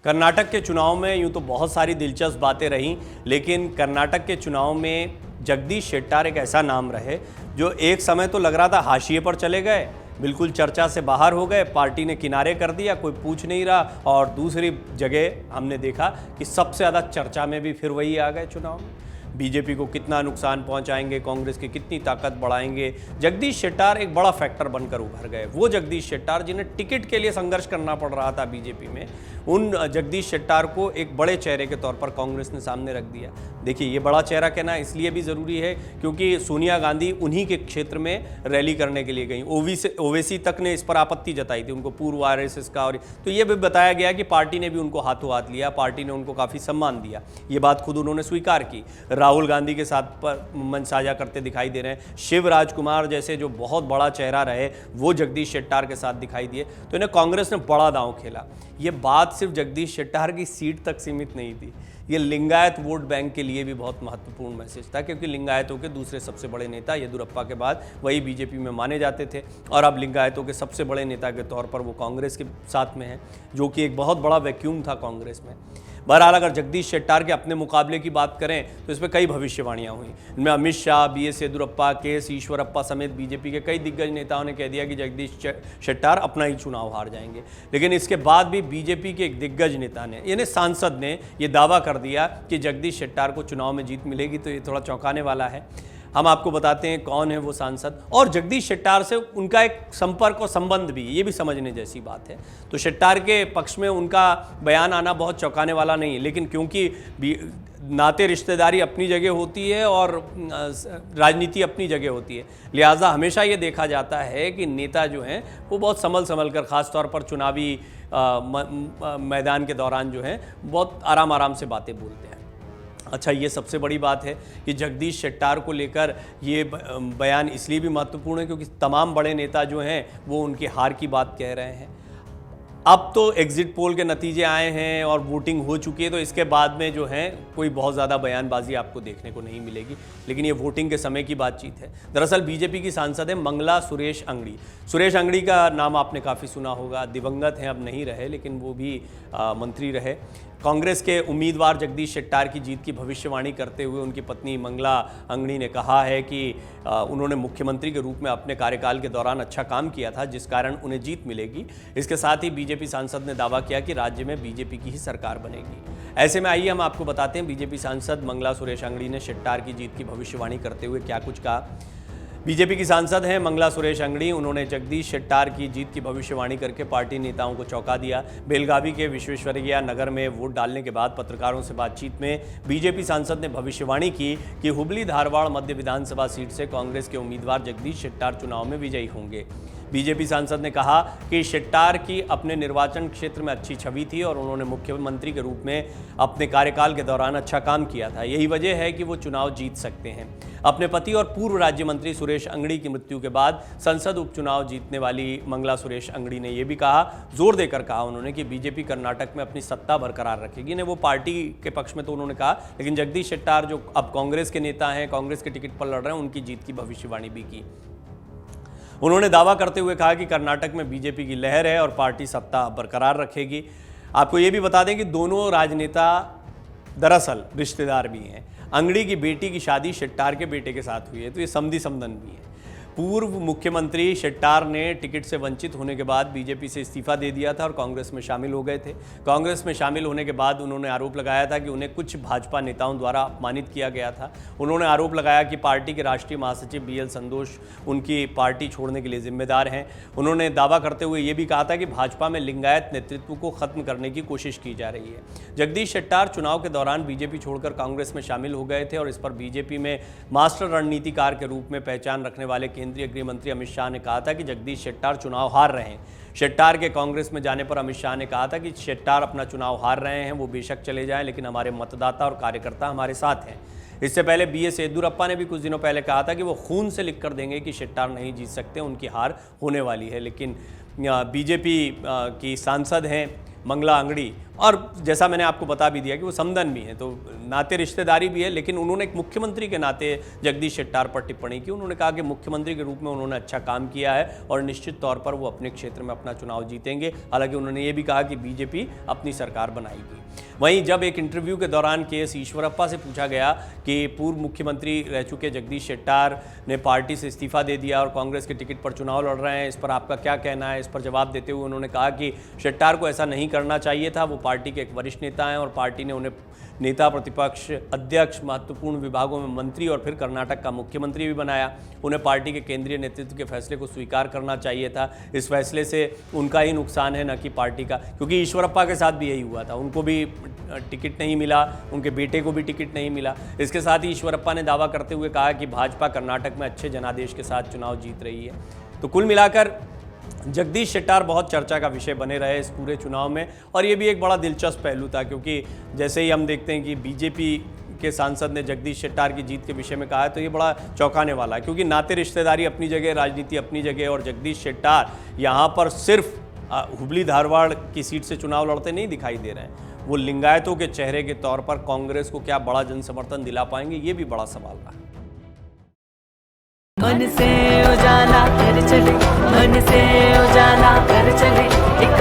कर्नाटक के चुनाव में यूं तो बहुत सारी दिलचस्प बातें रहीं, लेकिन कर्नाटक के चुनाव में जगदीश शेट्टार एक ऐसा नाम रहे जो एक समय तो लग रहा था हाशिए पर चले गए, बिल्कुल चर्चा से बाहर हो गए, पार्टी ने किनारे कर दिया, कोई पूछ नहीं रहा। और दूसरी जगह हमने देखा कि सबसे ज़्यादा चर्चा में भी फिर वही आ गए चुनाव में। बीजेपी को कितना नुकसान पहुंचाएंगे, कांग्रेस की कितनी ताकत बढ़ाएंगे। जगदीश शेट्टार एक बड़ा फैक्टर बनकर उभर गए। वो जगदीश शेट्टार जिन्हें टिकट के लिए संघर्ष करना पड़ रहा था बीजेपी में, उन जगदीश शेट्टार को एक बड़े चेहरे के तौर पर कांग्रेस ने सामने रख दिया। देखिए, ये बड़ा चेहरा कहना इसलिए भी ज़रूरी है क्योंकि सोनिया गांधी उन्हीं के क्षेत्र में रैली करने के लिए गई। ओवैसी तक ने इस पर आपत्ति जताई थी, उनको पूर्व आरएसएस का, और तो ये भी बताया गया कि पार्टी ने भी उनको हाथों हाथ लिया, पार्टी ने उनको काफ़ी सम्मान दिया। ये बात खुद उन्होंने स्वीकार की। राहुल गांधी के साथ पर मंच साझा करते दिखाई दे रहे हैं। शिवराज कुमार जैसे जो बहुत बड़ा चेहरा रहे, वो जगदीश शेट्टार के साथ दिखाई दिए। तो इन्हें कांग्रेस ने बड़ा दांव खेला। ये बात सिर्फ जगदीश शेट्टार की सीट तक सीमित नहीं थी, ये लिंगायत वोट बैंक के लिए भी बहुत महत्वपूर्ण मैसेज था, क्योंकि लिंगायतों के दूसरे सबसे बड़े नेता येदियुरप्पा के बाद वही बीजेपी में माने जाते थे, और अब लिंगायतों के सबसे बड़े नेता के तौर पर वो कांग्रेस के साथ में हैं, जो कि एक बहुत बड़ा वैक्यूम था कांग्रेस में। बहरहाल, अगर जगदीश शेट्टार के अपने मुकाबले की बात करें तो इसमें कई भविष्यवाणियां हुई। इनमें अमित शाह, बीएस येदियुरप्पा, के ईश्वरप्पा समेत बीजेपी के कई दिग्गज नेताओं ने कह दिया कि जगदीश शेट्टार अपना ही चुनाव हार जाएंगे। लेकिन इसके बाद भी बीजेपी के एक दिग्गज नेता ने, यानी सांसद ने, यह दावा कर दिया कि जगदीश शेट्टार को चुनाव में जीत मिलेगी। तो ये थोड़ा चौंकाने वाला है। हम आपको बताते हैं कौन है वो सांसद, और जगदीश शेट्टार से उनका एक संपर्क और संबंध भी, ये भी समझने जैसी बात है। तो शेट्टार के पक्ष में उनका बयान आना बहुत चौंकाने वाला नहीं है, लेकिन क्योंकि नाते रिश्तेदारी अपनी जगह होती है और राजनीति अपनी जगह होती है, लिहाजा हमेशा ये देखा जाता है कि नेता जो हैं वो बहुत संभल कर, ख़ासतौर पर चुनावी मैदान के दौरान जो है बहुत आराम से बातें बोलते हैं। अच्छा, ये सबसे बड़ी बात है कि जगदीश शेट्टार को लेकर ये बयान इसलिए भी महत्वपूर्ण है क्योंकि तमाम बड़े नेता जो हैं वो उनकी हार की बात कह रहे हैं। अब तो एग्जिट पोल के नतीजे आए हैं और वोटिंग हो चुकी है, तो इसके बाद में जो है कोई बहुत ज़्यादा बयानबाजी आपको देखने को नहीं मिलेगी, लेकिन ये वोटिंग के समय की बातचीत है। दरअसल बीजेपी की सांसद है मंगला सुरेश अंगड़ी। सुरेश अंगड़ी का नाम आपने काफ़ी सुना होगा, दिवंगत हैं, अब नहीं रहे, लेकिन वो भी मंत्री रहे। कांग्रेस के उम्मीदवार जगदीश शेट्टार की जीत की भविष्यवाणी करते हुए उनकी पत्नी मंगला अंगड़ी ने कहा है कि उन्होंने मुख्यमंत्री के रूप में अपने कार्यकाल के दौरान अच्छा काम किया था, जिस कारण उन्हें जीत मिलेगी। इसके साथ ही बीजेपी सांसद ने दावा किया कि राज्य में बीजेपी की ही सरकार बनेगी। ऐसे में आइए हम आपको बताते हैं बीजेपी सांसद मंगला सुरेश अंगड़ी ने शेट्टार की जीत की भविष्यवाणी करते हुए क्या कुछ कहा। बीजेपी की सांसद हैं मंगला सुरेश अंगड़ी। उन्होंने जगदीश शेट्टार की जीत की भविष्यवाणी करके पार्टी नेताओं को चौंका दिया। बेलगावी के विश्वेश्वरैया नगर में वोट डालने के बाद पत्रकारों से बातचीत में बीजेपी सांसद ने भविष्यवाणी की कि हुबली धारवाड़ मध्य विधानसभा सीट से कांग्रेस के उम्मीदवार जगदीश शेट्टार चुनाव में विजयी होंगे। बीजेपी सांसद ने कहा कि शेट्टार की अपने निर्वाचन क्षेत्र में अच्छी छवि थी और उन्होंने मुख्यमंत्री के रूप में अपने कार्यकाल के दौरान अच्छा काम किया था। यही वजह है कि वो चुनाव जीत सकते हैं। अपने पति और पूर्व राज्य मंत्री सुरेश अंगड़ी की मृत्यु के बाद संसद उपचुनाव जीतने वाली मंगला सुरेश अंगड़ी ने यह भी कहा, जोर देकर कहा उन्होंने, कि बीजेपी कर्नाटक में अपनी सत्ता बरकरार रखेगी। ने वो पार्टी के पक्ष में तो उन्होंने कहा, लेकिन जगदीश शेट्टार जो अब कांग्रेस के नेता हैं, कांग्रेस के टिकट पर लड़ रहे हैं, उनकी जीत की भविष्यवाणी भी की। उन्होंने दावा करते हुए कहा कि कर्नाटक में बीजेपी की लहर है और पार्टी सत्ता बरकरार रखेगी। आपको ये भी बता दें कि दोनों राजनेता दरअसल रिश्तेदार भी हैं। अंगड़ी की बेटी की शादी शेट्टार के बेटे के साथ हुई है, तो ये समधी समधन भी है। पूर्व मुख्यमंत्री शेट्टार ने टिकट से वंचित होने के बाद बीजेपी से इस्तीफा दे दिया था और कांग्रेस में शामिल हो गए थे। कांग्रेस में शामिल होने के बाद उन्होंने आरोप लगाया था कि उन्हें कुछ भाजपा नेताओं द्वारा अपमानित किया गया था। उन्होंने आरोप लगाया कि पार्टी के राष्ट्रीय महासचिव बीएल संतोष उनकी पार्टी छोड़ने के लिए जिम्मेदार हैं। उन्होंने दावा करते हुए ये भी कहा था कि भाजपा में लिंगायत नेतृत्व को खत्म करने की कोशिश की जा रही है। जगदीश शेट्टार चुनाव के दौरान बीजेपी छोड़कर कांग्रेस में शामिल हो गए थे और इस पर बीजेपी में मास्टर रणनीतिकार के रूप में पहचान रखने वाले केंद्रीय गृह मंत्री अमित शाह ने कहा था कि जगदीश शेट्टार चुनाव हार रहे हैं। शेट्टार के कांग्रेस में जाने पर अमित शाह ने कहा था कि शेट्टार अपना चुनाव हार रहे हैं, वो बेशक चले जाएं, लेकिन हमारे मतदाता और कार्यकर्ता हमारे साथ हैं। इससे पहले बीएस येदियुरप्पा ने भी कुछ दिनों पहले कहा था कि वो खून से लिख कर देंगे कि शेट्टार नहीं जीत सकते, उनकी हार होने वाली है। लेकिन बीजेपी की सांसद हैं मंगला अंगड़ी, और जैसा मैंने आपको बता भी दिया कि वो समधन भी हैं, तो नाते रिश्तेदारी भी है। लेकिन उन्होंने एक मुख्यमंत्री के नाते जगदीश शेट्टार पर टिप्पणी की। उन्होंने कहा कि मुख्यमंत्री के रूप में उन्होंने अच्छा काम किया है और निश्चित तौर पर वो अपने क्षेत्र में अपना चुनाव जीतेंगे। हालांकि उन्होंने ये भी कहा कि बीजेपी अपनी सरकार बनाएगी। वहीं जब एक इंटरव्यू के दौरान के.एस. ईश्वरप्पा से पूछा गया कि पूर्व मुख्यमंत्री रह चुके जगदीश शेट्टार ने पार्टी से इस्तीफा दे दिया और कांग्रेस के टिकट पर चुनाव लड़ रहे हैं, इस पर आपका क्या कहना है? इस पर जवाब देते हुए उन्होंने कहा कि शेट्टार को ऐसा नहीं करना चाहिए था। वो पार्टी के एक वरिष्ठ नेता हैं और पार्टी ने उन्हें नेता, प्रतिपक्ष, अध्यक्ष, महत्वपूर्ण विभागों में मंत्री और फिर कर्नाटक का मुख्यमंत्री भी बनाया। उन्हें पार्टी के केंद्रीय नेतृत्व के फैसले को स्वीकार करना चाहिए था। इस फैसले से उनका ही नुकसान है, न कि पार्टी का, क्योंकि ईश्वरप्पा के साथ भी यही हुआ था। उनको भी टिकट नहीं मिला, उनके बेटे को भी टिकट नहीं मिला। इसके साथ ही ईश्वरप्पा ने दावा करते हुए कहा कि भाजपा कर्नाटक में अच्छे जनादेश के साथ चुनाव जीत रही है। तो कुल मिलाकर जगदीश शेट्टार बहुत चर्चा का विषय बने रहे इस पूरे चुनाव में, और ये भी एक बड़ा दिलचस्प पहलू था, क्योंकि जैसे ही हम देखते हैं कि बीजेपी के सांसद ने जगदीश शेट्टार की जीत के विषय में कहा है, तो ये बड़ा चौंकाने वाला है, क्योंकि नाते रिश्तेदारी अपनी जगह, राजनीति अपनी जगह, और जगदीश शेट्टार यहाँ पर सिर्फ हुबली धारवाड़ की सीट से चुनाव लड़ते नहीं दिखाई दे रहे हैं। वो लिंगायतों के चेहरे के तौर पर कांग्रेस को क्या बड़ा जन समर्थन दिला पाएंगे, ये भी बड़ा सवाल रहा है। मन से उजाला कर चले, मन से उजाला कर चले, एक